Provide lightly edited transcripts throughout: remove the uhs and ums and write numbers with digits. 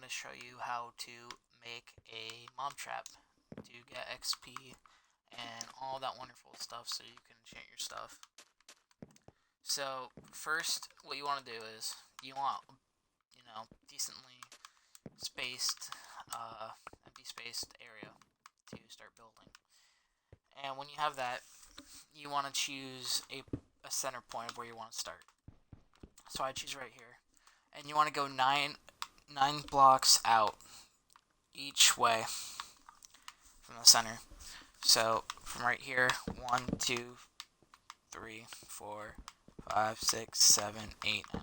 to show you how to make a mob trap to get XP and all that wonderful stuff so you can enchant your stuff. So first, what you want to do is you want, decently spaced, empty spaced area to start building. And when you have that, you want to choose a center point of where you want to start. So I choose right here, and you want to go nine blocks out each way from the center. So from right here, 1, 2, 3, 4, 5, 6, 7, 8, 9.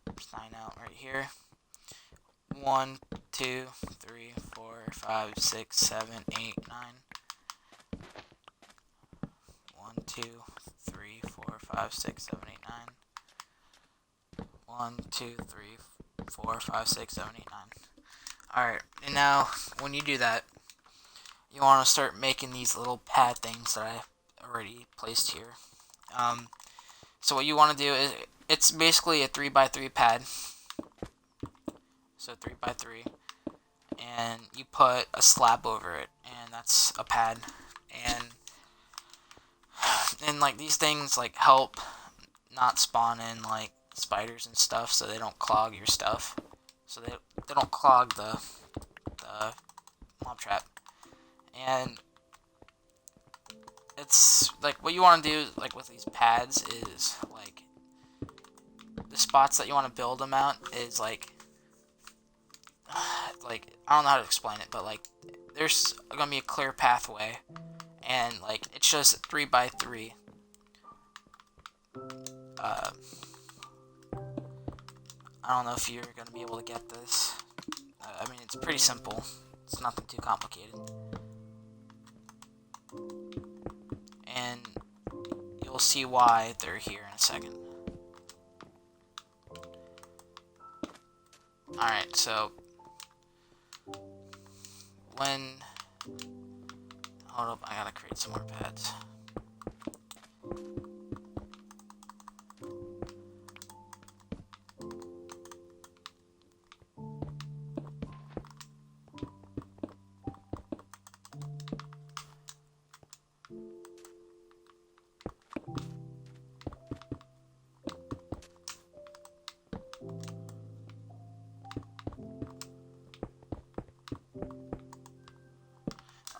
There's 9 out right here. 1, 2, 3, 4, 5, 6, 7, 8, 9. 1, 2, 3, 4, 5, 6, 7, 8, 9. 1, 2, 3, 4, 5, 6, 7, 8, 9. Alright, and now when you do that, you want to start making these little pad things that I already placed here. So what you want to do is, it's basically a 3x3 pad. So 3x3, and you put a slab over it, and that's a pad. And like these things like help not spawn in like spiders and stuff, so they don't clog your stuff. So they don't clog the mob trap. And it's like what you want to do like with these pads is like the spots that you want to build them at is like I don't know how to explain it, but like there's gonna be a clear pathway, and like it's just 3x3. I don't know if you're gonna be able to get this. I mean, it's pretty simple. It's nothing too complicated. And you'll see why they're here in a second. Alright, so hold up, I gotta create some more pads.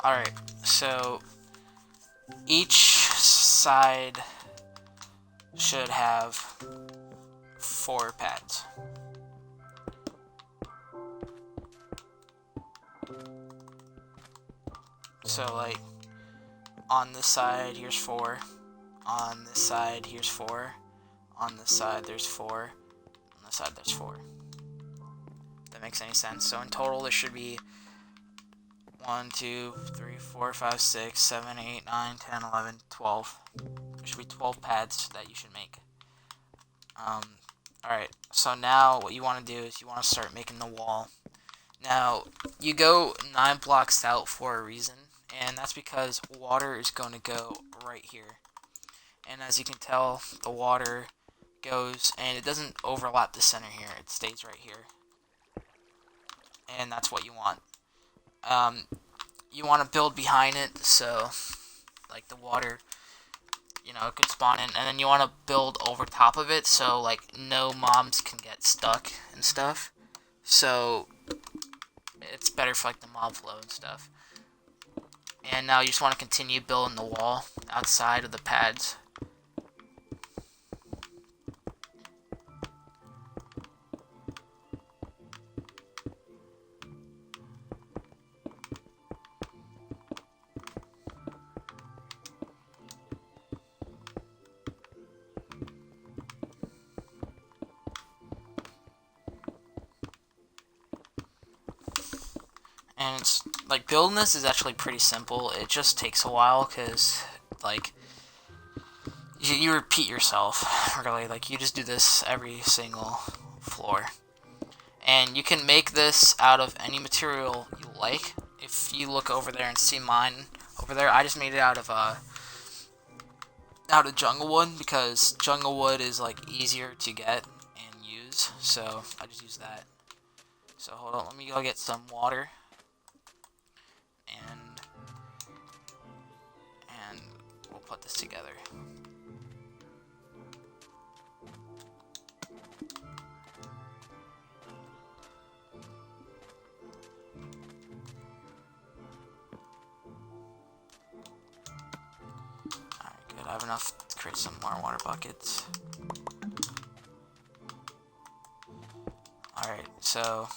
Alright, so each side should have 4 pads. So like on this side here's 4, on this side here's 4, on this side there's 4, on this side there's 4. If that makes any sense. So in total there should be 1, 2, 3, 4, 5, 6, 7, 8, 9, 10, 11, 12. There should be 12 pads that you should make. Alright, so now what you want to do is you want to start making the wall. Now, you go 9 blocks out for a reason, and that's because water is going to go right here. And as you can tell, the water goes, and it doesn't overlap the center here, it stays right here. And that's what you want. You want to build behind it, so like the water, it could spawn in, and then you want to build over top of it, so like no mobs can get stuck and stuff. So it's better for like the mob flow and stuff. And now you just want to continue building the wall outside of the pads. And it's like building this is actually pretty simple. It just takes a while because like you repeat yourself really. Like you just do this every single floor, and you can make this out of any material you like. If you look over there and see mine over there, I just made it out of jungle wood because jungle wood is like easier to get and use. So I just use that. So hold on, let me go get some water. And we'll put this together. Alright, good. I have enough to create some more water buckets. Alright, so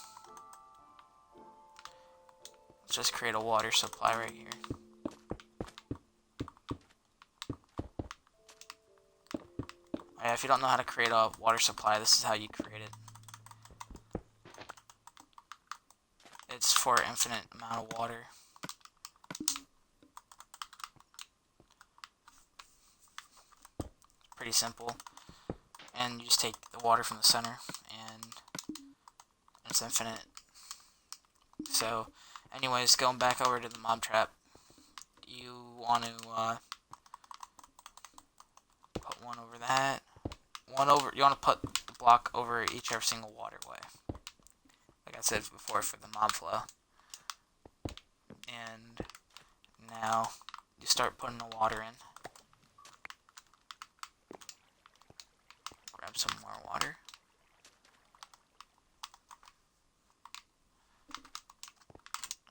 let's just create a water supply right here. Alright, if you don't know how to create a water supply, this is how you create it. It's for an infinite amount of water. Pretty simple. And you just take the water from the center and it's infinite. So anyways, going back over to the mob trap, you want to put one over that. You want to put the block over each every single waterway. Like I said before, for the mob flow. And now you start putting the water in. Grab some more water.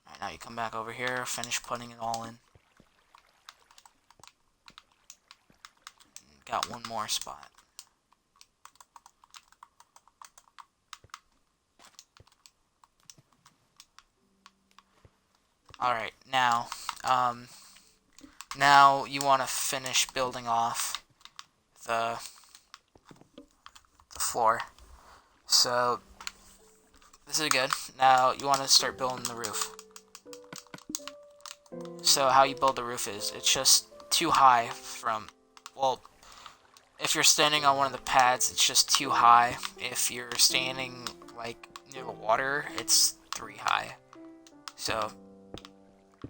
Alright, now you come back over here, finish putting it all in. Got one more spot. Alright, now you want to finish building off the floor. So this is good. Now you want to start building the roof. So how you build the roof is, it's just too high from, well, if you're standing on one of the pads, it's just too high. If you're standing like near the water, it's 3 high. So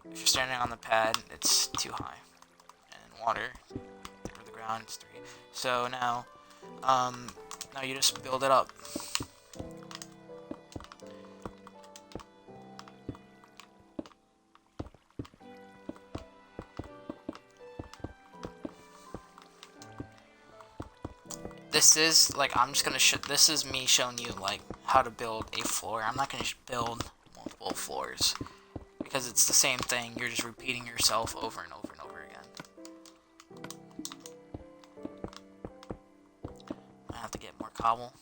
if you're standing on the pad, it's too high. And water, for the ground, is 3. So now you just build it up. This is like, I'm just gonna this is me showing you like how to build a floor. I'm not gonna build multiple floors because it's the same thing. You're just repeating yourself over and over and over again. I have to get more cobble.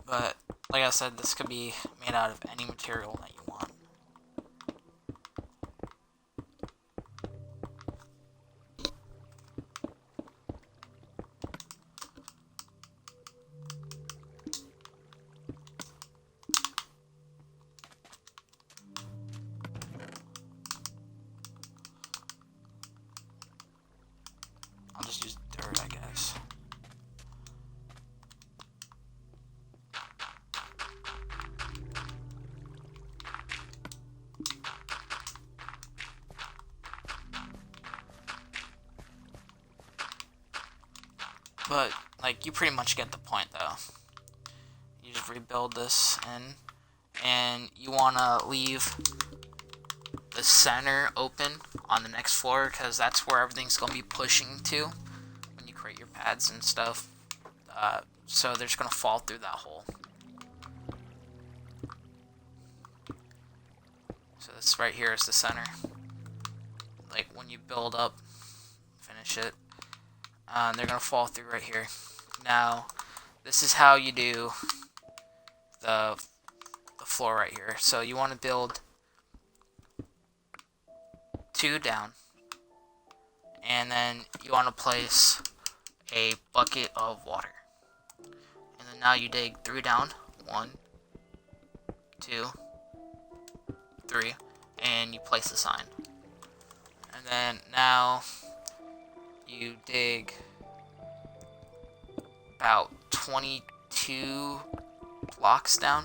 But like I said, this could be made out of any material that you want. I'll just use dirt, I guess. But, like, you pretty much get the point, though. You just rebuild this in, and you want to leave the center open on the next floor, because that's where everything's going to be pushing to when you create your pads and stuff. So they're just going to fall through that hole. So this right here is the center. Like, when you build up, finish it, they're going to fall through right here. Now, this is how you do the floor right here. So you want to build 2 down, and then you want to place a bucket of water, and then now you dig 3 down, 1, 2, 3, and you place the sign. And then now you dig about 22 blocks down.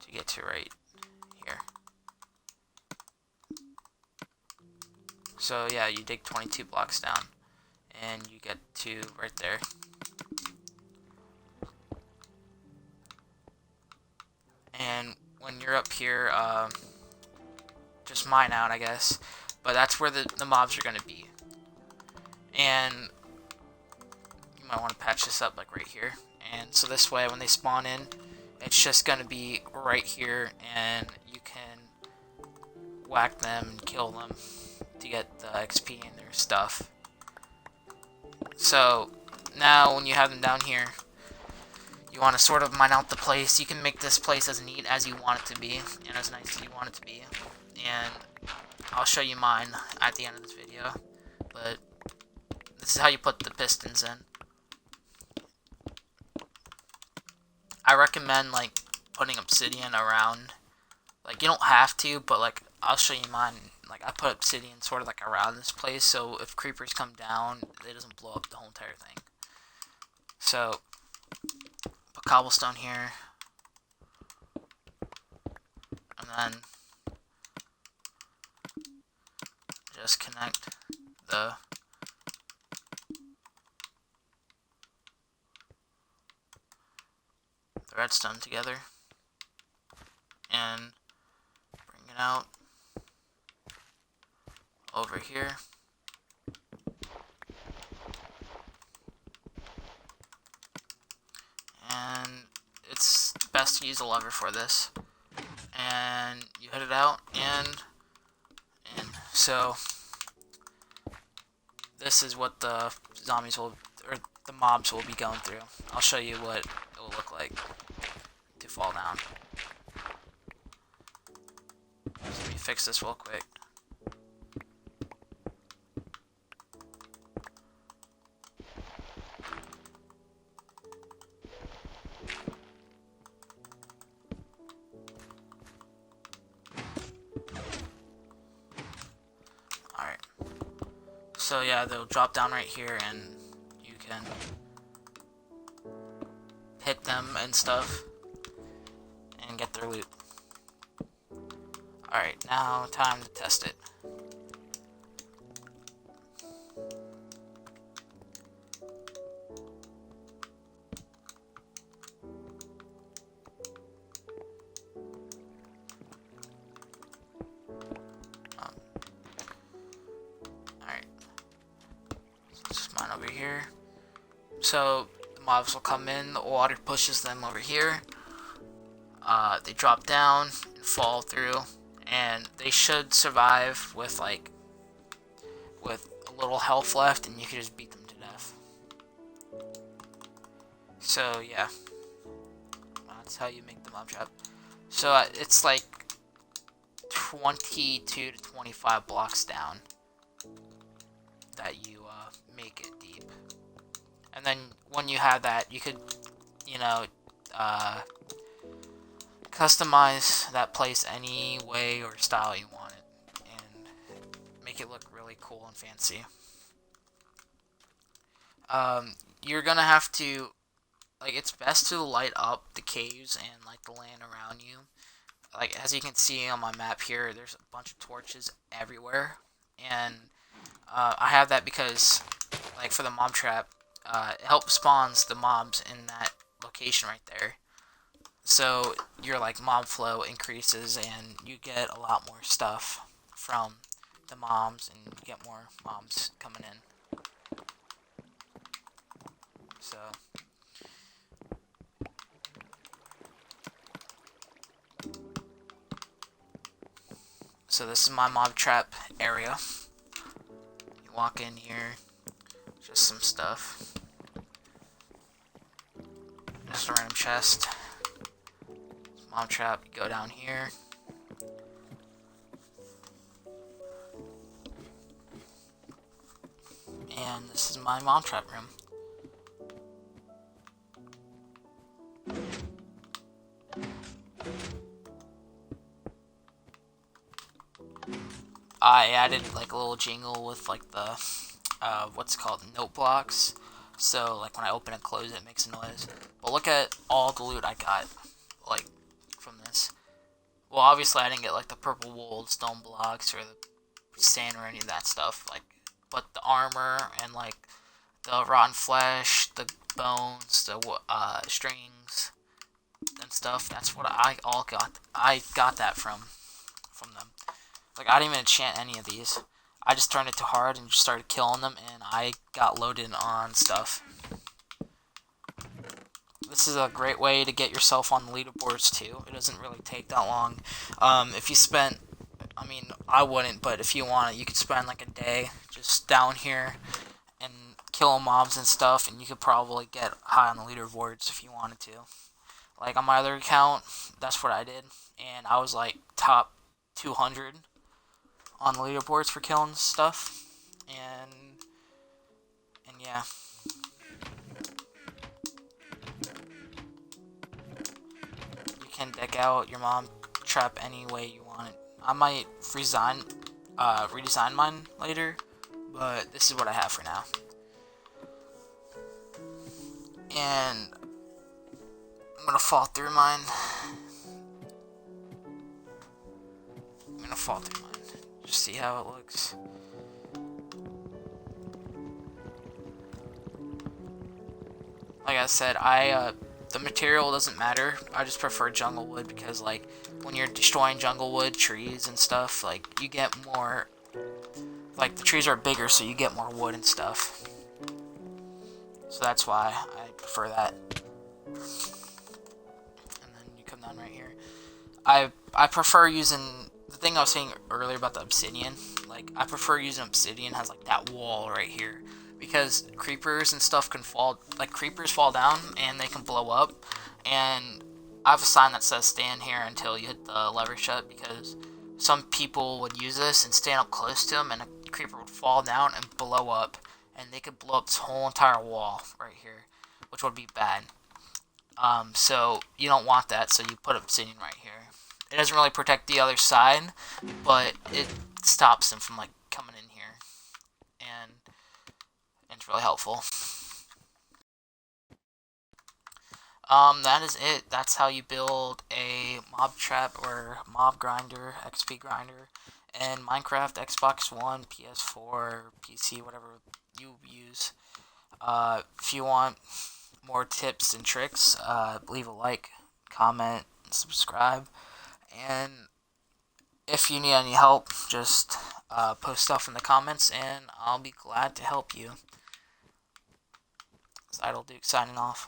To get to right here. So yeah, you dig 22 blocks down, and you get to right there. And when you're up here, just mine out, I guess. But that's where the mobs are going to be. And you might want to patch this up like right here. And so this way, when they spawn in, it's just going to be right here, and you can whack them and kill them to get the XP and their stuff. So now when you have them down here, you want to sort of mine out the place. You can make this place as neat as you want it to be, and as nice as you want it to be. And I'll show you mine at the end of this video. But this is how you put the pistons in. I recommend like putting obsidian around. Like you don't have to, but like I'll show you mine. Like I put obsidian sort of like around this place, so if creepers come down, it doesn't blow up the whole entire thing. So put cobblestone here, and then just connect the redstone together and bring it out over here. And it's best to use a lever for this. And you hit it out, and so this is what the zombies will, or the mobs will be going through. I'll show you what it will look like to fall down. So let me fix this real quick. Alright. So yeah, they'll drop down right here, and you can hit them and stuff and get their loot. Alright, now time to test it. Alright. Just mine over here. So the mobs will come in, the water pushes them over here. They drop down and fall through, and they should survive with like with a little health left, and you can just beat them to death. So yeah, that's how you make the mob trap. So it's like 22 to 25 blocks down that you make it deep, and then when you have that, you could, you know, customize that place any way or style you want it, and make it look really cool and fancy. You're gonna have to, like, it's best to light up the caves and like the land around you. Like as you can see on my map here, there's a bunch of torches everywhere, and I have that because, like, for the mob trap, it helps spawns the mobs in that location right there. So your like mob flow increases, and you get a lot more stuff from the mobs, and you get more mobs coming in. So this is my mob trap area. You walk in here, just some stuff. Just a random chest. Mob trap, you go down here. And this is my mob trap room. I added like a little jingle with like the what's called note blocks, so like when I open and close it makes a noise. But look at all the loot I got, like, from this. Well, obviously I didn't get like the purple wool stone blocks or the sand or any of that stuff. Like, but the armor and like the rotten flesh, the bones, the strings and stuff. That's what I all got. I got that from them. Like, I didn't even enchant any of these. I just turned it to hard and just started killing them, and I got loaded on stuff. This is a great way to get yourself on the leaderboards too. It doesn't really take that long. If you spent, I mean, I wouldn't, but if you want it, you could spend like a day just down here and killing mobs and stuff, and you could probably get high on the leaderboards if you wanted to. Like on my other account, that's what I did, and I was like top 200 on the leaderboards for killing stuff, and yeah. You can deck out your mom trap any way you want it. I might redesign mine later, but this is what I have for now. And I'm gonna fall through mine. Just see how it looks. Like I said, the material doesn't matter. I just prefer jungle wood because, like, when you're destroying jungle wood, trees and stuff, like, you get more, like, the trees are bigger, so you get more wood and stuff. So that's why I prefer that. And then you come down right here. I prefer using, the thing I was saying earlier about the obsidian, like, I prefer using obsidian, has, like, that wall right here. Because creepers and stuff can fall, like creepers fall down and they can blow up. And I have a sign that says stand here until you hit the lever shut, because some people would use this and stand up close to them and a creeper would fall down and blow up. And they could blow up this whole entire wall right here, which would be bad. So you don't want that, so you put obsidian right here. It doesn't really protect the other side, but it stops them from like coming in here. And it's really helpful. That is it. That's how you build a mob trap or mob grinder, XP grinder, in Minecraft, Xbox One, PS4, PC, whatever you use. If you want more tips and tricks, leave a like, comment, and subscribe. And if you need any help, just post stuff in the comments, and I'll be glad to help you. Idle Duke signing off.